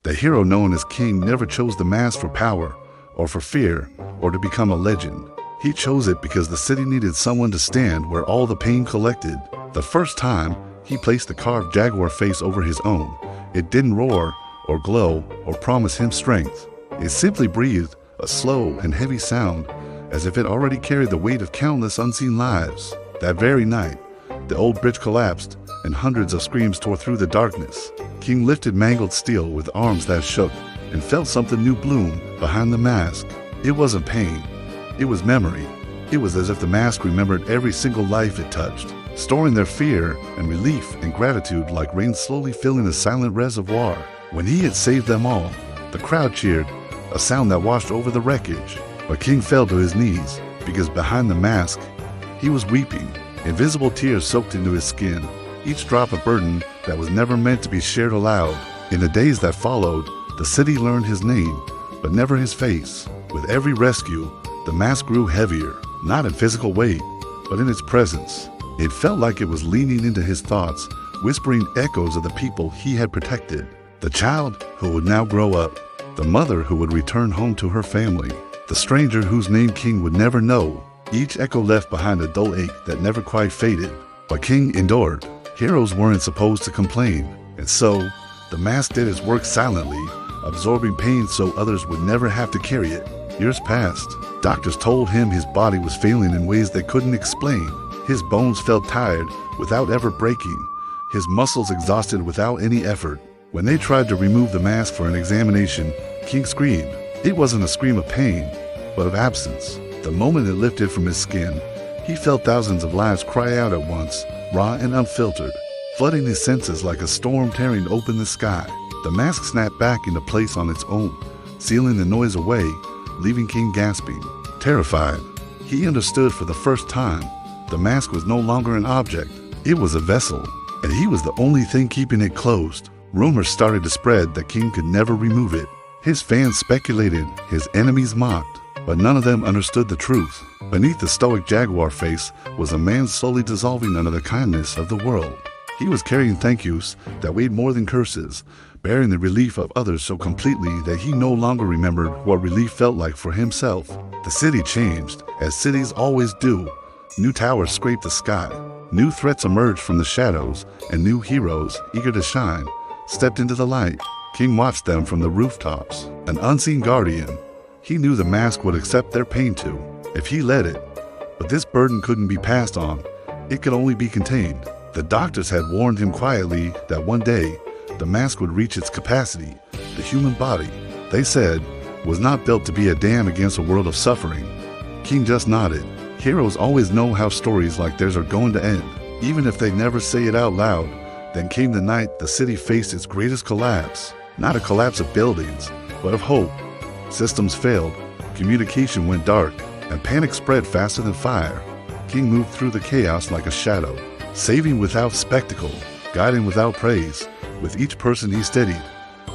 The hero known as King never chose the mask for power, or for fear, or to become a legend. He chose it because the city needed someone to stand where all the pain collected. The first time, he placed the carved jaguar face over his own. It didn't roar, or glow, or promise him strength. It simply breathed, a slow and heavy sound, as if it already carried the weight of countless unseen lives. That very night, the old bridge collapsed, and hundreds of screams tore through the darkness. King lifted mangled steel with arms that shook, and felt something new bloom behind the mask. It wasn't pain, it was memory. It was as if the mask remembered every single life it touched, storing their fear and relief and gratitude like rain slowly filling a silent reservoir. When he had saved them all, the crowd cheered, a sound that washed over the wreckage. But King fell to his knees, because behind the mask, he was weeping. Invisible tears soaked into his skin, each drop a burden that was never meant to be shared aloud. In the days that followed, the city learned his name, but never his face. With every rescue, the mask grew heavier, not in physical weight, but in its presence. It felt like it was leaning into his thoughts, whispering echoes of the people he had protected. The child who would now grow up, the mother who would return home to her family, the stranger whose name King would never know. Each echo left behind a dull ache that never quite faded. But King endured. Heroes weren't supposed to complain, and so the mask did its work silently, absorbing pain so others would never have to carry it. Years passed. Doctors told him his body was failing in ways they couldn't explain. His bones felt tired without ever breaking, his muscles exhausted without any effort. When they tried to remove the mask for an examination, King screamed. It wasn't a scream of pain, but of absence. The moment it lifted from his skin, he felt thousands of lives cry out at once, raw and unfiltered, flooding his senses like a storm tearing open the sky. The mask snapped back into place on its own, sealing the noise away, leaving King gasping, terrified. He understood for the first time, the mask was no longer an object, it was a vessel, and he was the only thing keeping it closed. Rumors started to spread that King could never remove it. His fans speculated, his enemies mocked, but none of them understood the truth. Beneath the stoic jaguar face was a man slowly dissolving under the kindness of the world. He was carrying thank yous that weighed more than curses, bearing the relief of others so completely that he no longer remembered what relief felt like for himself. The city changed, as cities always do. New towers scraped the sky, new threats emerged from the shadows, and new heroes, eager to shine, stepped into the light. King watched them from the rooftops, an unseen guardian. He knew the mask would accept their pain too, if he let it. But this burden couldn't be passed on, it could only be contained. The doctors had warned him quietly that one day, the mask would reach its capacity. The human body, they said, was not built to be a dam against a world of suffering. King just nodded. Heroes always know how stories like theirs are going to end, even if they never say it out loud. Then came the night the city faced its greatest collapse. Not a collapse of buildings, but of hope. Systems failed, communication went dark, and panic spread faster than fire. King moved through the chaos like a shadow, saving without spectacle, guiding without praise. With each person he steadied,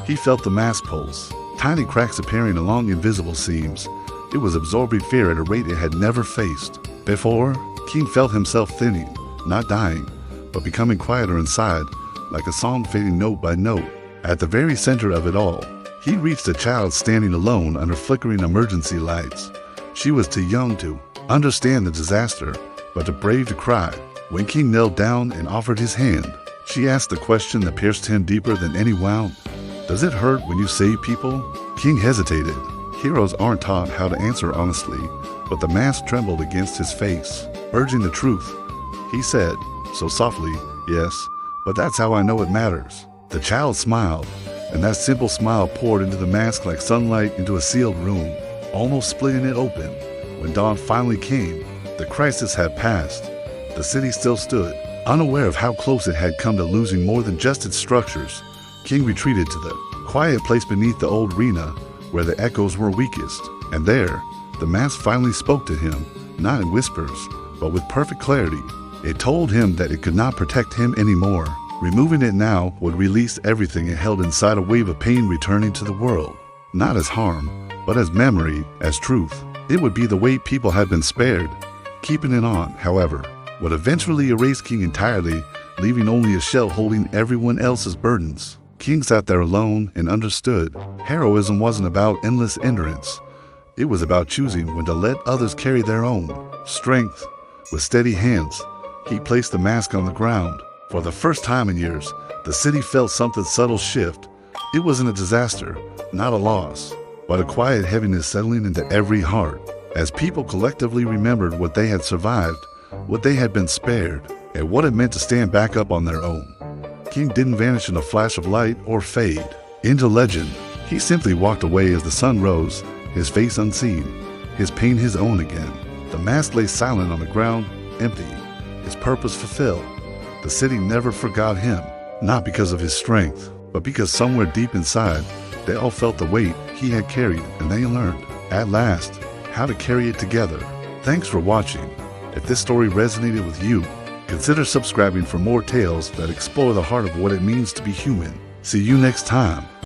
he felt the mask pulse, tiny cracks appearing along invisible seams. It was absorbing fear at a rate it had never faced. Before, King felt himself thinning, not dying, but becoming quieter inside, like a song fading note by note. At the very center of it all, he reached a child standing alone under flickering emergency lights. She was too young to understand the disaster, but too brave to cry. When King knelt down and offered his hand, she asked the question that pierced him deeper than any wound. Does it hurt when you save people? King hesitated. Heroes aren't taught how to answer honestly, but the mask trembled against his face, urging the truth. He said, so softly, yes, but that's how I know it matters. The child smiled, and that simple smile poured into the mask like sunlight into a sealed room, almost splitting it open. When dawn finally came, the crisis had passed. The city still stood, unaware of how close it had come to losing more than just its structures. King retreated to the quiet place beneath the old arena, where the echoes were weakest. And there, the mask finally spoke to him, not in whispers, but with perfect clarity. It told him that it could not protect him anymore. Removing it now would release everything it held inside, a wave of pain returning to the world. Not as harm, but as memory, as truth. It would be the weight people had been spared. Keeping it on, however, would eventually erase King entirely, leaving only a shell holding everyone else's burdens. King sat there alone and understood heroism wasn't about endless endurance. It was about choosing when to let others carry their own strength. With steady hands, he placed the mask on the ground. For the first time in years, the city felt something subtle shift. It wasn't a disaster, not a loss, but a quiet heaviness settling into every heart as people collectively remembered what they had survived, what they had been spared, and what it meant to stand back up on their own. King didn't vanish in a flash of light or fade into legend. He simply walked away as the sun rose, his face unseen, his pain his own again. The mask lay silent on the ground, empty, his purpose fulfilled. The city never forgot him, not because of his strength, but because somewhere deep inside, they all felt the weight he had carried, and they learned, at last, how to carry it together. Thanks for watching. If this story resonated with you, consider subscribing for more tales that explore the heart of what it means to be human. See you next time.